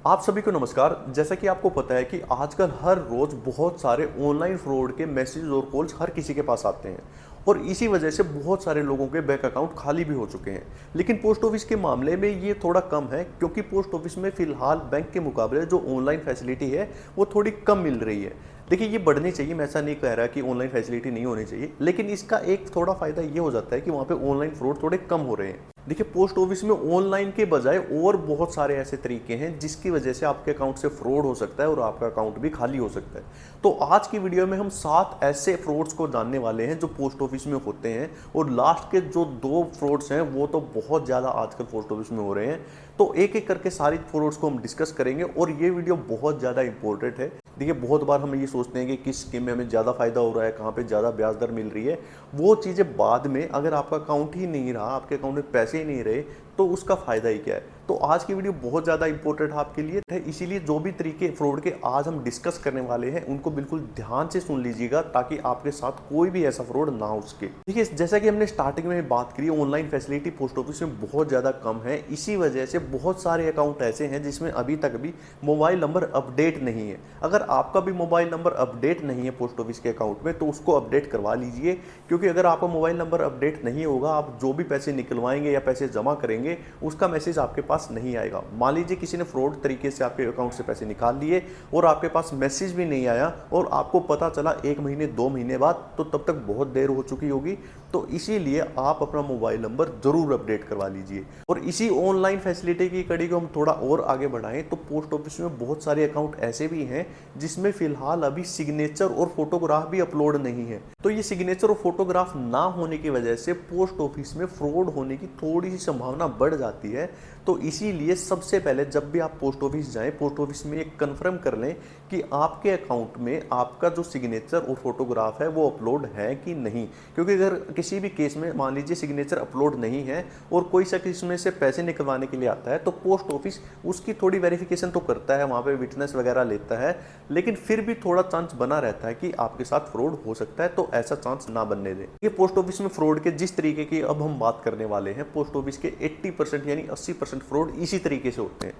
आप सभी को नमस्कार। जैसा कि आपको पता है कि आजकल हर रोज बहुत सारे ऑनलाइन फ्रॉड के मैसेज और कॉल्स हर किसी के पास आते हैं और इसी वजह से बहुत सारे लोगों के बैंक अकाउंट खाली भी हो चुके हैं। लेकिन पोस्ट ऑफिस के मामले में ये थोड़ा कम है, क्योंकि पोस्ट ऑफिस में फिलहाल बैंक के मुकाबले जो ऑनलाइन फैसिलिटी है वो थोड़ी कम मिल रही है। देखिए, ये बढ़नी चाहिए, मैं ऐसा नहीं कह रहा कि ऑनलाइन फैसिलिटी नहीं होनी चाहिए, लेकिन इसका एक थोड़ा फायदा ये हो जाता है कि वहाँ पे ऑनलाइन फ्रॉड थोड़े कम हो रहे हैं। देखिए, पोस्ट ऑफिस में ऑनलाइन के बजाय और बहुत सारे ऐसे तरीके हैं जिसकी वजह से आपके अकाउंट से फ्रॉड हो सकता है और आपका अकाउंट भी खाली हो सकता है। तो आज की वीडियो में हम 7 ऐसे फ्रॉड्स को जानने वाले हैं जो पोस्ट ऑफिस में होते हैं, और लास्ट के जो 2 फ्रॉड्स हैं वो तो बहुत ज़्यादा आजकल पोस्ट ऑफिस में हो रहे हैं। तो एक एक करके सारी फ्रॉड्स को हम डिस्कस करेंगे और ये वीडियो बहुत ज़्यादा इंपॉर्टेंट है। देखिए, बहुत बार हम ये सोचते हैं कि किस स्कीम में हमें ज़्यादा फायदा हो रहा है, कहाँ पे ज़्यादा ब्याज दर मिल रही है। वो चीज़ें बाद में, अगर आपका अकाउंट ही नहीं रहा, आपके अकाउंट में पैसे ही नहीं रहे, तो उसका फ़ायदा ही क्या है। तो आज की वीडियो बहुत ज़्यादा इंपॉर्टेंट है आपके लिए है, इसीलिए जो भी तरीके फ्रॉड के आज हम डिस्कस करने वाले हैं उनको बिल्कुल ध्यान से सुन लीजिएगा, ताकि आपके साथ कोई भी ऐसा फ्रॉड ना हो सके। देखिए, जैसा कि हमने स्टार्टिंग में बात करी, ऑनलाइन फैसिलिटी पोस्ट ऑफिस में बहुत ज़्यादा कम है। इसी वजह से बहुत सारे अकाउंट ऐसे हैं जिसमें अभी तक भी मोबाइल नंबर अपडेट नहीं है। अगर आपका भी मोबाइल नंबर अपडेट नहीं है पोस्ट ऑफिस के अकाउंट में, तो उसको अपडेट करवा लीजिए, क्योंकि अगर आपका मोबाइल नंबर अपडेट नहीं होगा, आप जो भी पैसे निकलवाएंगे या पैसे जमा करेंगे उसका मैसेज आपके पास नहीं आएगा। मान लीजिए किसी ने फ्रॉड तरीके से आपके अकाउंट से पैसे निकाल लिए और आपके पास मैसेज भी नहीं आया और आपको पता चला 1 महीने 2 महीने बाद, तो तब तक बहुत देर हो चुकी होगी। तो इसीलिए आप अपना मोबाइल नंबर जरूर अपडेट करवा लीजिए। और इसी ऑनलाइन फैसिलिटी की कड़ी को हम थोड़ा और आगे बढ़ाएं तो पोस्ट ऑफिस में बहुत सारे अकाउंट ऐसे भी हैं जिसमें फिलहाल अभी सिग्नेचर और फोटोग्राफ भी अपलोड नहीं है। तो ये सिग्नेचर और फोटोग्राफ ना होने की वजह से पोस्ट ऑफिस में फ्रॉड होने की थोड़ी सी संभावना बढ़ जाती है। तो इसीलिए सबसे पहले जब भी आप पोस्ट ऑफिस जाएं, पोस्ट ऑफिस में ये कंफर्म कर लें कि आपके अकाउंट में आपका जो सिग्नेचर और फोटोग्राफ है वो अपलोड है कि नहीं। क्योंकि अगर किसी भी केस में मान लीजिए सिग्नेचर अपलोड नहीं है और कोई शख्स इसमें से पैसे निकलवाने के लिए आता है, तो पोस्ट ऑफिस उसकी थोड़ी वेरिफिकेशन तो करता है, वहाँ पे विटनेस वगैरह लेता है, लेकिन फिर भी थोड़ा चांस बना रहता है कि आपके साथ फ्रॉड हो सकता है। तो ऐसा चांस ना बनने दें। ये पोस्ट ऑफिस में फ्रॉड के जिस तरीके की अब हम बात करने वाले हैं, पोस्ट ऑफिस के 80% यानी 80% फ्रॉड इसी तरीके से होते हैं।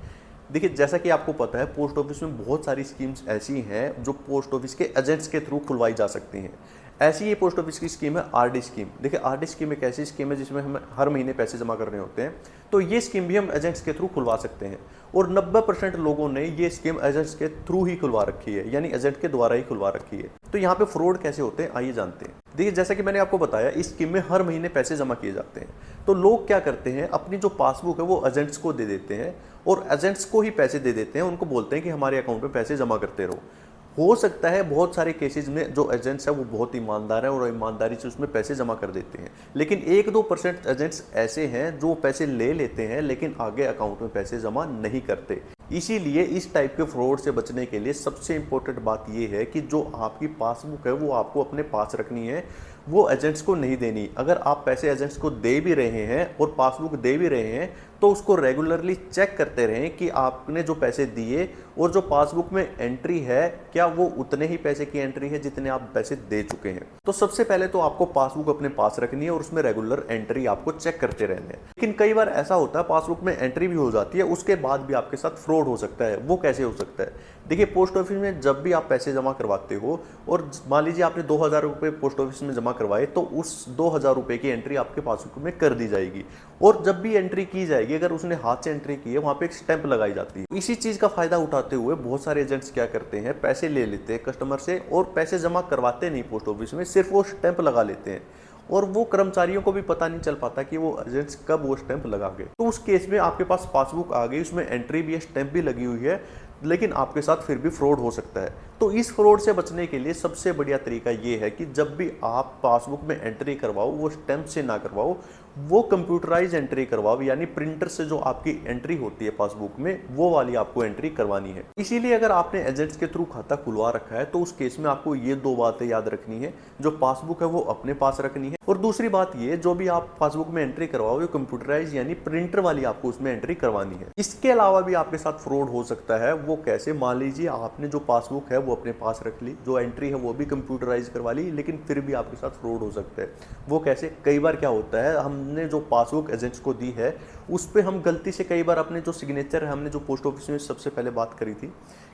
देखिए, जैसा कि आपको पता है, पोस्ट ऑफिस में बहुत सारी स्कीम्स ऐसी हैं जो पोस्ट ऑफिस के एजेंट्स के थ्रू खुलवाई जा सकती हैं। ऐसी ये पोस्ट ऑफिस की स्कीम है आरडी स्कीम। देखिए, आरडी स्कीम एक ऐसी स्कीम है जिसमें हमें हर महीने पैसे जमा करने होते हैं। तो ये स्कीम भी हम एजेंट्स के थ्रू खुलवा सकते हैं और 90% लोगों ने ये स्कीम एजेंट्स के थ्रू ही खुलवा रखी है, यानी एजेंट के द्वारा ही खुलवा रखी है। तो यहाँ पे फ्रॉड कैसे होते हैं, आइए जानते हैं। देखिए, जैसा कि मैंने आपको बताया, इस स्कीम में हर महीने पैसे जमा किए जाते हैं। तो लोग क्या करते हैं, अपनी जो पासबुक है वो एजेंट्स को दे देते हैं और एजेंट्स को ही पैसे दे देते हैं। उनको बोलते हैं कि हमारे अकाउंट में पैसे जमा करते रहो। हो सकता है बहुत सारे केसेस में जो एजेंट्स है वो बहुत ईमानदार है और ईमानदारी से उसमें पैसे जमा कर देते हैं, लेकिन 1-2% एजेंट्स ऐसे हैं जो पैसे ले लेते हैं लेकिन आगे अकाउंट में पैसे जमा नहीं करते। इसीलिए इस टाइप के फ्रॉड से बचने के लिए सबसे इंपॉर्टेंट बात यह है कि जो आपकी पासबुक है वो आपको अपने पास रखनी है, वो एजेंट्स को नहीं देनी। अगर आप पैसे एजेंट्स को दे भी रहे हैं और पासबुक दे भी रहे हैं, तो उसको रेगुलरली चेक करते रहें कि आपने जो पैसे दिए और जो पासबुक में एंट्री है, क्या वो उतने ही पैसे की एंट्री है जितने आप पैसे दे चुके हैं। तो सबसे पहले तो आपको पासबुक अपने पास रखनी है और उसमें रेगुलर एंट्री आपको चेक करते रहना है। लेकिन कई बार ऐसा होता है पासबुक में एंट्री भी हो जाती है, उसके बाद भी आपके साथ फ्रॉड हो सकता है। वो कैसे हो सकता है? देखिए, पोस्ट ऑफिस में जब भी आप पैसे जमा करवाते हो और मान लीजिए आपने 2000 रुपये पोस्ट ऑफिस में जमा करवाए, तो उस 2000 रुपये की एंट्री आपके पासबुक में कर दी जाएगी। और जब भी एंट्री की जाएगी, अगर उसने हाथ से एंट्री की है, वहां पे एक स्टैंप लगाई जाती है। इसी चीज का फायदा उठाते हुए बहुत सारे एजेंट्स क्या करते हैं, पैसे ले लेते हैं कस्टमर से और पैसे जमा करवाते नहीं पोस्ट ऑफिस में, सिर्फ वो स्टैंप लगा लेते हैं और वो कर्मचारियों को भी पता नहीं चल पाता कि वो एजेंट्स कब वो स्टैंप लगा गए। तो उस केस में आपके पास पासबुक आ गई, उसमें एंट्री भी है, स्टैंप भी लगी हुई है, लेकिन आपके साथ फिर भी फ्रॉड हो सकता है। तो इस फ्रॉड से बचने के लिए सबसे बढ़िया तरीका ये है कि जब भी आप पासबुक में एंट्री करवाओ, वो स्टैंप से ना करवाओ, वो कंप्यूटराइज एंट्री करवाओ, यानी प्रिंटर से जो आपकी एंट्री होती है पासबुक में, वो वाली आपको एंट्री करवानी है। इसीलिए अगर आपने एजेंट्स के थ्रू खाता खुलवा रखा है तो उस केस में आपको ये 2 बातें याद रखनी है। जो पासबुक है वो अपने पास रखनी है, और दूसरी बात ये, जो भी आप पासबुक में एंट्री करवाओ, कंप्यूटराइज यानी प्रिंटर वाली आपको उसमें एंट्री करवानी है। इसके अलावा भी आपके साथ फ्रॉड हो सकता है। वो कैसे? मान लीजिए आपने जो पासबुक है वो अपने पास रख ली, जो एंट्री है वो भी कंप्यूटराइज करवा ली, लेकिन फिर भी आपके साथ फ्रॉड हो सकता है। वो कैसे? कई बार क्या होता है, हमने जो पासबुक एजेंट्स को दी है उस पे हम गलती से कई बार अपने जो सिग्नेचर है, हमने जो पोस्ट ऑफिस में सबसे पहले बात करी थी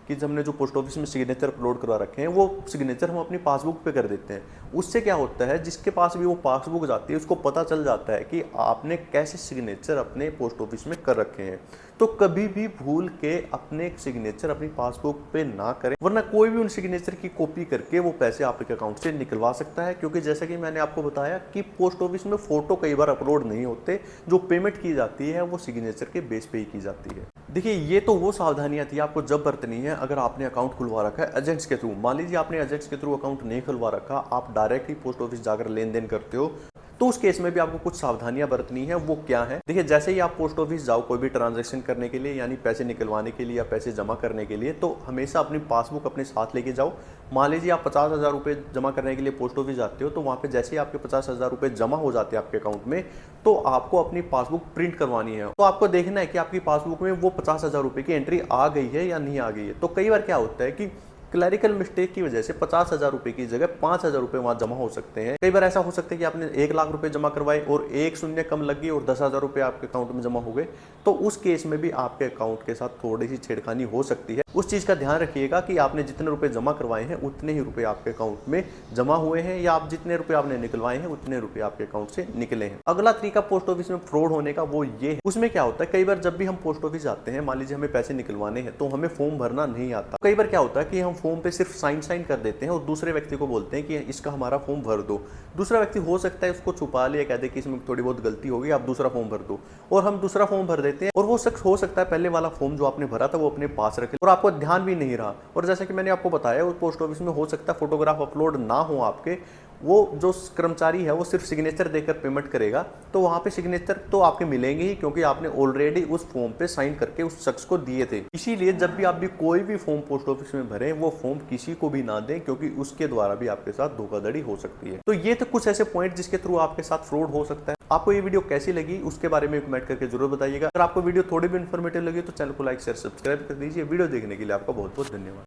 कि जब हमने जो पोस्ट ऑफिस में सिग्नेचर अपलोड करवा रखे हैं, वो सिग्नेचर हम अपनी पासबुक पे कर देते हैं। उससे क्या होता है, जिसके पास भी वो पासबुक जाती है उसको पता चल जाता है कि आपने कैसे सिग्नेचर अपने पोस्ट ऑफिस में कर रखे हैं। तो कभी भी भूल के अपने सिग्नेचर अपनी पासबुक पे ना करें, वरना कोई भी उन सिग्नेचर की कॉपी करके वो पैसे आपके अकाउंट से निकलवा सकता है। क्योंकि जैसा कि मैंने आपको बताया कि पोस्ट ऑफिस में फोटो कई बार अपलोड नहीं होते, जो पेमेंट की जाती है वो सिग्नेचर के बेस पे ही की जाती है। देखिए, ये तो वो सावधानियां थी आपको जब बरतनी है अगर आपने अकाउंट खुलवा रखा है एजेंट्स के थ्रू। मान लीजिए आपने एजेंट्स के थ्रू अकाउंट नहीं खुलवा रखा, आप डायरेक्ट ही पोस्ट ऑफिस जाकर लेन देन करते हो, तो उस केस में भी आपको कुछ सावधानियां बरतनी है। वो क्या है, देखिए, जैसे ही आप पोस्ट ऑफिस जाओ कोई भी ट्रांजैक्शन करने के लिए, यानी पैसे निकलवाने के लिए या पैसे जमा करने के लिए, तो हमेशा अपनी पासबुक अपने साथ लेके जाओ। मान लीजिए आप 50,000 रुपये जमा करने के लिए पोस्ट ऑफिस जाते हो, तो वहाँ पे जैसे ही आपके 50,000 रुपये जमा हो जाते हैं आपके अकाउंट में, तो आपको अपनी पासबुक प्रिंट करवानी है। तो आपको देखना है कि आपकी पासबुक में वो 50,000 रुपये की एंट्री आ गई है या नहीं आ गई है। तो कई बार क्या होता है कि क्लैरिकल मिस्टेक की वजह से 50,000 रुपये की जगह 5,000 रुपये वहां जमा हो सकते हैं। कई बार ऐसा हो सकता है कि आपने 1 लाख रुपए जमा करवाए और एक शून्य कम लग गई और 10,000 रुपये आपके अकाउंट में जमा हो गए। तो उस केस में भी आपके अकाउंट के साथ थोड़ी सी छेड़खानी हो सकती है। उस चीज का ध्यान रखिएगा कि आपने जितने रुपए जमा करवाए हैं उतने ही रुपए आपके अकाउंट में जमा हुए हैं, या आप जितने रुपए आपने निकलवाए हैं उतने रुपए आपके अकाउंट से निकले हैं। अगला तरीका पोस्ट ऑफिस में फ्रॉड होने का वो ये है, उसमें क्या होता है, कई बार जब भी हम पोस्ट ऑफिस जाते हैं, मान लीजिए हमें पैसे निकलवाने हैं, तो हमें फॉर्म भरना नहीं आता। कई बार क्या होता है कि हम फॉर्म पे सिर्फ साइन कर देते हैं और दूसरे व्यक्ति को बोलते हैं कि इसका हमारा फॉर्म भर दो। दूसरा व्यक्ति हो सकता है उसको छुपा ले, कह दे कि इसमें थोड़ी बहुत गलती होगी, आप दूसरा फॉर्म भर दो, और हम दूसरा फॉर्म भर देते हैं और वो शख्स हो सकता है पहले वाला फॉर्म जो आपने भरा था वो अपने पास रखे और आपको ध्यान भी नहीं रहा। और जैसा कि मैंने आपको बताया, उस पोस्ट ऑफिस में हो सकता है फोटोग्राफ अपलोड ना हो आपके, वो जो कर्मचारी है वो सिर्फ सिग्नेचर देकर पेमेंट करेगा, तो वहां पे सिग्नेचर तो आपके मिलेंगे ही, क्योंकि आपने ऑलरेडी उस फॉर्म पे साइन करके उस शख्स को दिए थे। इसीलिए जब भी आप भी कोई भी फॉर्म पोस्ट ऑफिस में भरें, वो फॉर्म किसी को भी ना दें, क्योंकि उसके द्वारा भी आपके साथ धोखाधड़ी हो सकती है। तो ये तो कुछ ऐसे पॉइंट जिसके थ्रू आपके साथ फ्रॉड हो सकता है। आपको ये वीडियो कैसी लगी उसके बारे में कमेंट करके जरूर बताइएगा। अगर आपको वीडियो थोड़ी भी इन्फॉर्मेटिव लगी तो चैनल को लाइक शेयर सब्सक्राइब कर दीजिए। वीडियो देखने के लिए आपका बहुत बहुत धन्यवाद।